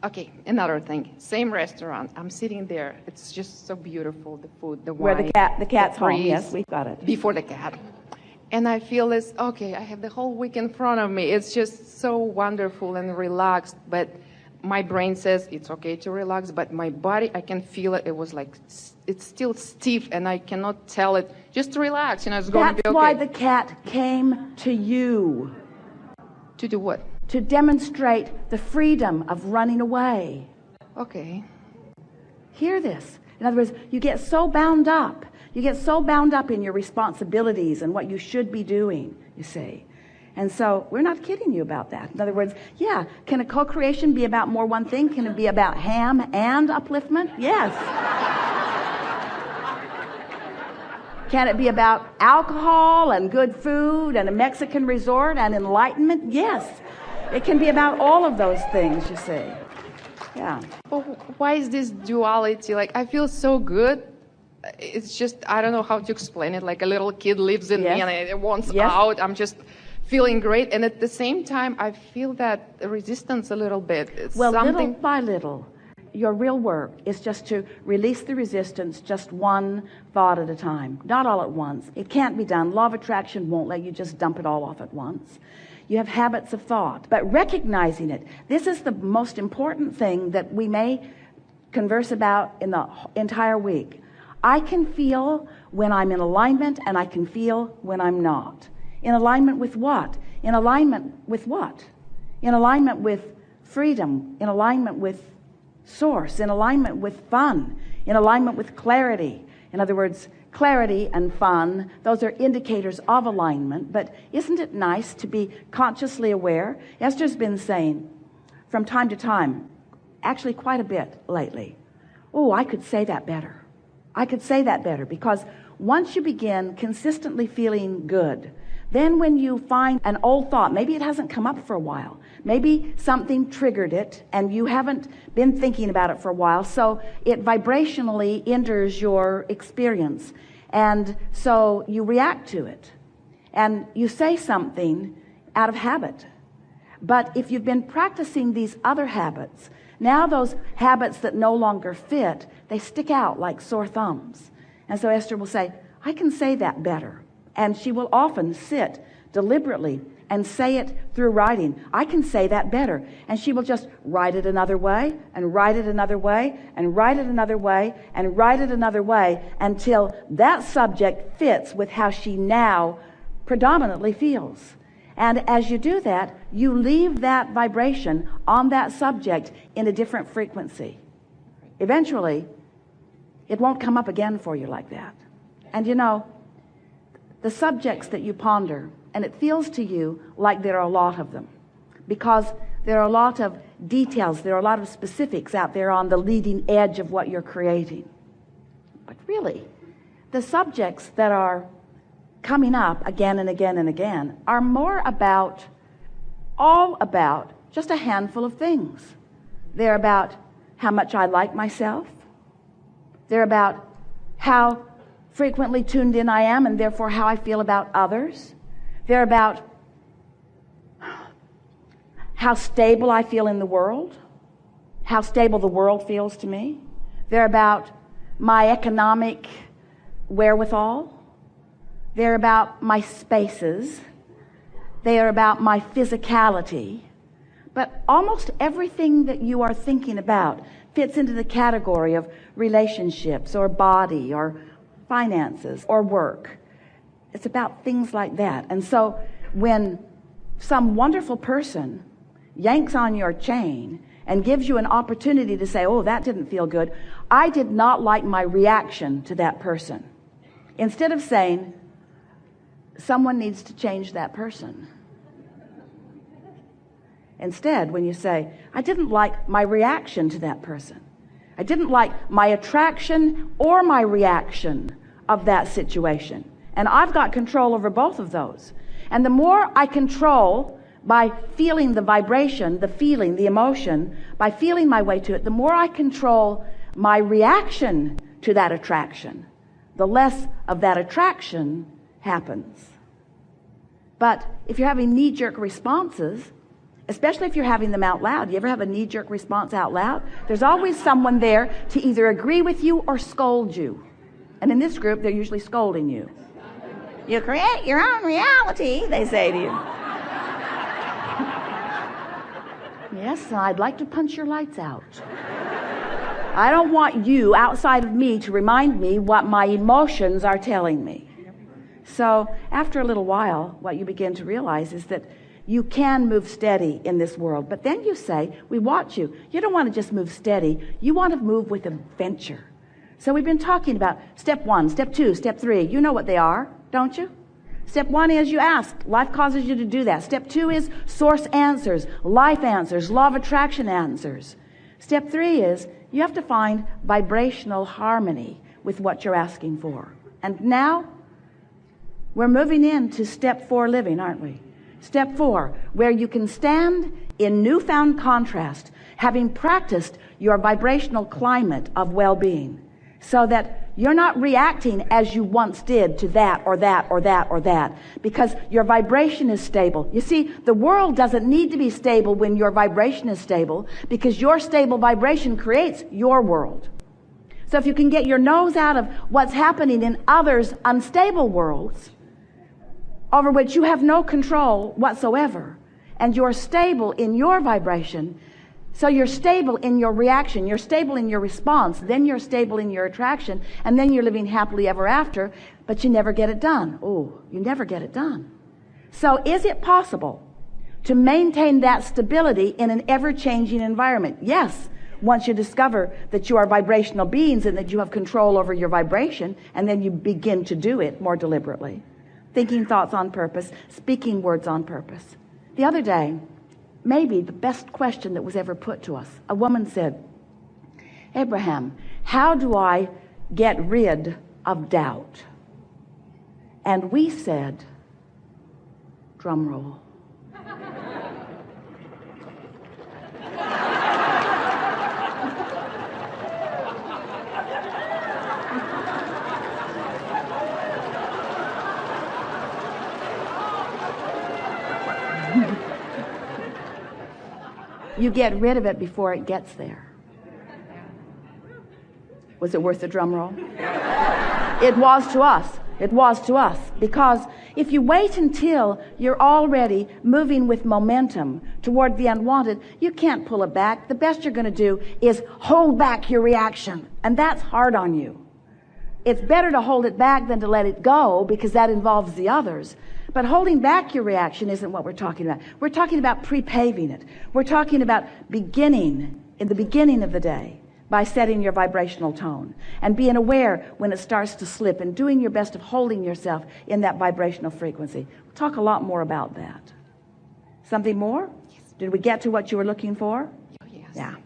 Okay, another thing. Same restaurant. I'm sitting there. It's just so beautiful. The food, the Where wine. the cat's the home. breeze, Yes, we've got it. Before the cat. And I feel this, okay, I have the whole week in front of me. It's just so wonderful and relaxed. But my brain says it's okay to relax. But my body, I can feel it. It was like, it's still stiff and I cannot tell it. Just relax, it's going to be okay. That's why the cat came to you. To do what? To demonstrate the freedom of running away. Okay. Hear this. In other words, you get so bound up. You get so bound up in your responsibilities and what you should be doing, you see. And so we're not kidding you about that. In other words, yeah, can a co-creation be about more one thing? Can it be about ham and upliftment? Yes. Can it be about alcohol and good food and a Mexican resort and enlightenment? Yes. It can be about all of those things, you see. Yeah. But why is this duality? Like, I feel so good. It's just, I don't know how to explain it. Like a little kid lives in me and it wants out. I'm just feeling great. And at the same time, I feel that resistance a little bit. It's little by little, your real work is just to release the resistance just one thought at a time. Not all at once. It can't be done. Law of attraction won't let you just dump it all off at once. You have habits of thought, but recognizing it. This is the most important thing that we may converse about in the entire week. I can feel when I'm in alignment and I can feel when I'm not. In alignment with what? In alignment with what? In alignment with freedom, in alignment with source, in alignment with fun, in alignment with clarity. In other words, clarity and fun, those are indicators of alignment. But isn't it nice to be consciously aware? Esther's been saying from time to time, actually quite a bit lately, oh, I could say that better. I could say that better, because once you begin consistently feeling good, then when you find an old thought, maybe it hasn't come up for a while, maybe something triggered it and you haven't been thinking about it for a while, so it vibrationally enters your experience, and so you react to it and you say something out of habit. But if you've been practicing these other habits, now those habits that no longer fit, they stick out like sore thumbs. And so Esther will say, I can say that better. And she will often sit deliberately and say it through writing. I can say that better. And she will just write it another way and write it another way and write it another way and write it another way until that subject fits with how she now predominantly feels. And as you do that, you leave that vibration on that subject in a different frequency. Eventually, it won't come up again for you like that. And the subjects that you ponder, and it feels to you like there are a lot of them, because there are a lot of details, there are a lot of specifics out there on the leading edge of what you're creating. But really, the subjects that are coming up again and again and again are more about, all about just a handful of things. They're about how much I like myself. They're about how frequently tuned in I am, and therefore how I feel about others. They're about how stable I feel in the world, how stable the world feels to me. They're about my economic wherewithal. They're about my spaces. They are about my physicality. But almost everything that you are thinking about fits into the category of relationships or body or finances or work. It's about things like that. And so when some wonderful person yanks on your chain and gives you an opportunity to say, oh, that didn't feel good, I did not like my reaction to that person, instead of saying, someone needs to change that person. Instead, when you say, I didn't like my reaction to that person, I didn't like my attraction or my reaction of that situation, and I've got control over both of those. And the more I control by feeling the vibration, the feeling, the emotion, by feeling my way to it, the more I control my reaction to that attraction, the less of that attraction happens. But if you're having knee-jerk responses, especially if you're having them out loud. You ever have a knee-jerk response out loud? There's always someone there to either agree with you or scold you. And in this group, they're usually scolding you. You create your own reality, they say to you. Yes, I'd like to punch your lights out. I don't want you outside of me to remind me what my emotions are telling me. So after a little while, what you begin to realize is that you can move steady in this world. But then you say, we watch you. You don't want to just move steady. You want to move with adventure. So we've been talking about step 1, step 2, step 3. You know what they are, don't you? Step 1 is you ask. Life causes you to do that. Step 2 is source answers, life answers, law of attraction answers. Step 3 is you have to find vibrational harmony with what you're asking for. And now we're moving into step 4 living, aren't we? Step 4, where you can stand in newfound contrast, having practiced your vibrational climate of well-being, so that you're not reacting as you once did to that or that or that or that, because your vibration is stable. You see, the world doesn't need to be stable when your vibration is stable, because your stable vibration creates your world. So if you can get your nose out of what's happening in others' unstable worlds, over which you have no control whatsoever, and you're stable in your vibration, so you're stable in your reaction, you're stable in your response, then you're stable in your attraction, and then you're living happily ever after, but you never get it done. Oh, you never get it done. So is it possible to maintain that stability in an ever-changing environment? Yes, once you discover that you are vibrational beings and that you have control over your vibration, and then you begin to do it more deliberately. Thinking thoughts on purpose, speaking words on purpose. The other day, maybe the best question that was ever put to us, a woman said, Abraham, how do I get rid of doubt? And we said, drum roll. You get rid of it before it gets there. Was it worth the drum roll? It was to us. It was to us. Because if you wait until you're already moving with momentum toward the unwanted, you can't pull it back. The best you're going to do is hold back your reaction. And that's hard on you. It's better to hold it back than to let it go, because that involves the others. But holding back your reaction isn't what we're talking about. We're talking about pre-paving it. We're talking about beginning, in the beginning of the day, by setting your vibrational tone and being aware when it starts to slip and doing your best of holding yourself in that vibrational frequency. We'll talk a lot more about that. Something more? Yes. Did we get to what you were looking for? Oh, yes. Yeah.